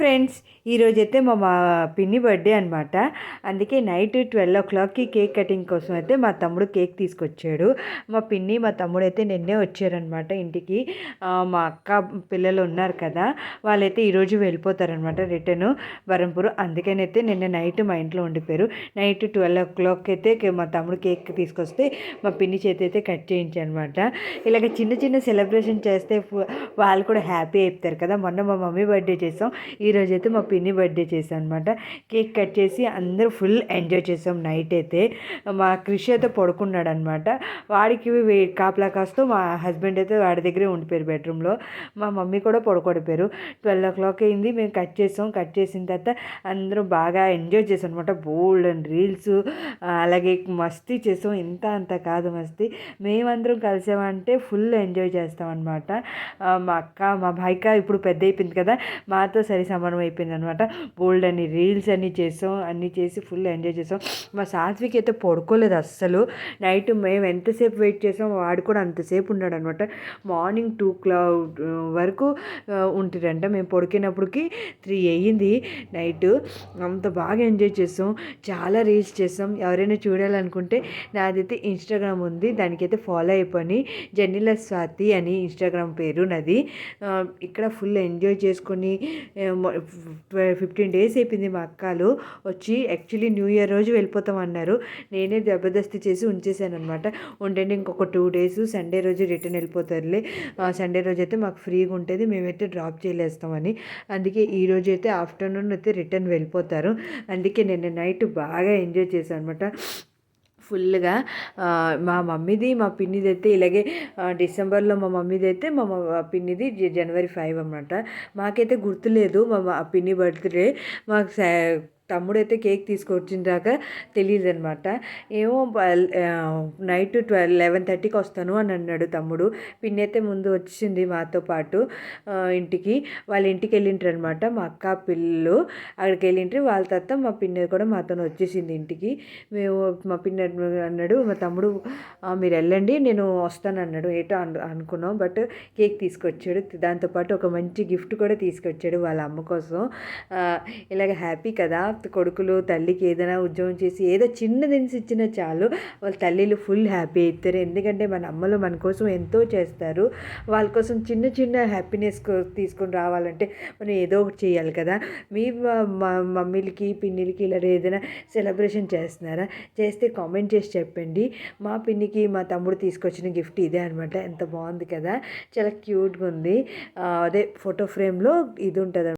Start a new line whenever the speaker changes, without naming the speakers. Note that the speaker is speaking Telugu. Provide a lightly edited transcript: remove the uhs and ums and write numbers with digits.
ఫ్రెండ్స్, ఈరోజైతే మా పిన్ని బర్త్డే అనమాట. అందుకే నైట్ 12 o'clockకి కేక్ కటింగ్ కోసం అయితే మా తమ్ముడు కేక్ తీసుకొచ్చాడు. మా పిన్ని మా తమ్ముడు అయితే నిన్నే వచ్చారనమాట ఇంటికి. మా అక్క పిల్లలు ఉన్నారు కదా, వాళ్ళైతే ఈరోజు వెళ్ళిపోతారనమాట రిటర్న్ బరంపూర్. అందుకనైతే నిన్న నైట్ మా ఇంట్లో ఉండిపోయారు. నైట్ 12 o'clock అయితే మా తమ్ముడు కేక్ తీసుకొస్తే మా పిన్ని చేతి అయితే కట్ చేయించానమాట. ఇలాగ చిన్న చిన్న సెలబ్రేషన్ చేస్తే వాళ్ళు కూడా హ్యాపీ అయిపోతారు కదా. మొన్న మా మమ్మీ బర్త్డే చేసాం, ఈరోజైతే మా పిన్ని బర్త్డే చేసాం అనమాట. కేక్ కట్ చేసి అందరూ ఫుల్ ఎంజాయ్ చేసాం. నైట్ అయితే మా కృషి అయితే పడుకున్నాడు అనమాట. వాడికి కాపలా కాస్తూ మా హస్బెండ్ అయితే వాడి దగ్గరే ఉండిపోయారు బెడ్రూమ్లో. మా మమ్మీ కూడా పడుకోడిపోయారు. 12 o'clock అయింది, మేము కట్ చేసాం. కట్ చేసిన తర్వాత అందరూ బాగా ఎంజాయ్ చేసాం అనమాట. బోల్డ్ అండ్ రీల్స్ అలాగే మస్తీ చేసాం. ఇంత అంత కాదు మస్తీ. మేమందరం కలిసామంటే ఫుల్ ఎంజాయ్ చేస్తాం అనమాట. మా అక్క మా భాయిక ఇప్పుడు పెద్ద అయిపోయింది కదా, మాతో సరి సమానం అయిపోయింది అనమాట. బోల్డ్ అని రీల్స్ అన్నీ చేసాం, అన్నీ చేసి ఫుల్ ఎంజాయ్ చేసాం. మా సాత్విక్ అయితే పడుకోలేదు అస్సలు. నైట్ మేము ఎంతసేపు వెయిట్ చేసాం, వాడు కూడా అంతసేపు ఉన్నాడు అనమాట. మార్నింగ్ 2 o'clock వరకు ఉంటుందంట. మేము పడుకున్నప్పటికి 3 అయ్యింది నైట్. అంత బాగా ఎంజాయ్ చేసాం, చాలా రీల్స్ చేసాం. ఎవరైనా చూడాలనుకుంటే నాదైతే ఇన్స్టాగ్రామ్ ఉంది, దానికైతే ఫాలో అయిపోయి జెన్నిల స్వాతి అని ఇన్స్టాగ్రామ్ పేరు నాది. ఇక్కడ ఫుల్ ఎంజాయ్ చేసుకొని 15 days అయిపోయింది. మా అక్కలు వచ్చి యాక్చువల్లీ న్యూ ఇయర్ రోజు వెళ్ళిపోతాం అన్నారు. నేనే జబర్దస్తి చేసి ఉంచేసాను అనమాట. ఉండండి ఇంకొక 2 days, సండే రోజు రిటర్న్ వెళ్ళిపోతారులే, సండే రోజు అయితే మాకు ఫ్రీగా ఉంటుంది, మేమైతే డ్రాప్ చేయలేస్తామని. అందుకే ఈరోజు అయితే ఆఫ్టర్నూన్ అయితే రిటర్న్ వెళ్ళిపోతారు. అందుకే నేను నైట్ బాగా ఎంజాయ్ చేశాను అనమాట ఫుల్గా. మా మమ్మీది మా పిన్నిది అయితే ఇలాగే డిసెంబర్లో, మా మమ్మీది అయితే మా పిన్నిది January 5 అనమాట. మాకైతే గుర్తులేదు మా పిన్ని బర్త్డే. మాకు తమ్ముడైతే కేక్ తీసుకొచ్చిన దాకా తెలియదు అనమాట. ఏమో నైట్ 11:30కి వస్తాను అని అన్నాడు తమ్ముడు. పిన్ని అయితే ముందు వచ్చింది మాతో పాటు ఇంటికి. వాళ్ళ ఇంటికి వెళ్ళింటారు అనమాట. మా అక్క పిల్లలు అక్కడికి వెళ్ళింటారు. వాళ్ళ తర్వాత మా పిన్ని కూడా మాతో వచ్చేసింది ఇంటికి. మేము మా పిన్ని అన్నాడు మా తమ్ముడు, మీరు వెళ్ళండి నేను వస్తాను అన్నాడు. ఏటో అనుకున్నాం, బట్ కేక్ తీసుకొచ్చాడు. దాంతోపాటు ఒక మంచి గిఫ్ట్ కూడా తీసుకొచ్చాడు వాళ్ళ అమ్మ కోసం. ఇలాగ హ్యాపీ కదా, కొడుకులు తల్లికి ఏదైనా ఉద్యోగం చేసి ఏదో చిన్న దిన్స్ ఇచ్చినా చాలు, వాళ్ళ తల్లిలు ఫుల్ హ్యాపీ అవుతారు. ఎందుకంటే మన అమ్మలు మన కోసం ఎంతో చేస్తారు. వాళ్ళ కోసం చిన్న చిన్న హ్యాపీనెస్ తీసుకొని రావాలంటే మనం ఏదో ఒకటి చేయాలి కదా. మీ మమ్మీలకి పిన్నిలకి ఇలా ఏదైనా సెలబ్రేషన్ చేస్తున్నారా? చేస్తే కామెంట్ చేసి చెప్పండి. మా పిన్నికి మా తమ్ముడు తీసుకొచ్చిన గిఫ్ట్ ఇదే అనమాట. ఎంత బాగుంది కదా, చాలా క్యూట్గా ఉంది. అదే ఫోటో ఫ్రేమ్లో ఇది ఉంటుంది.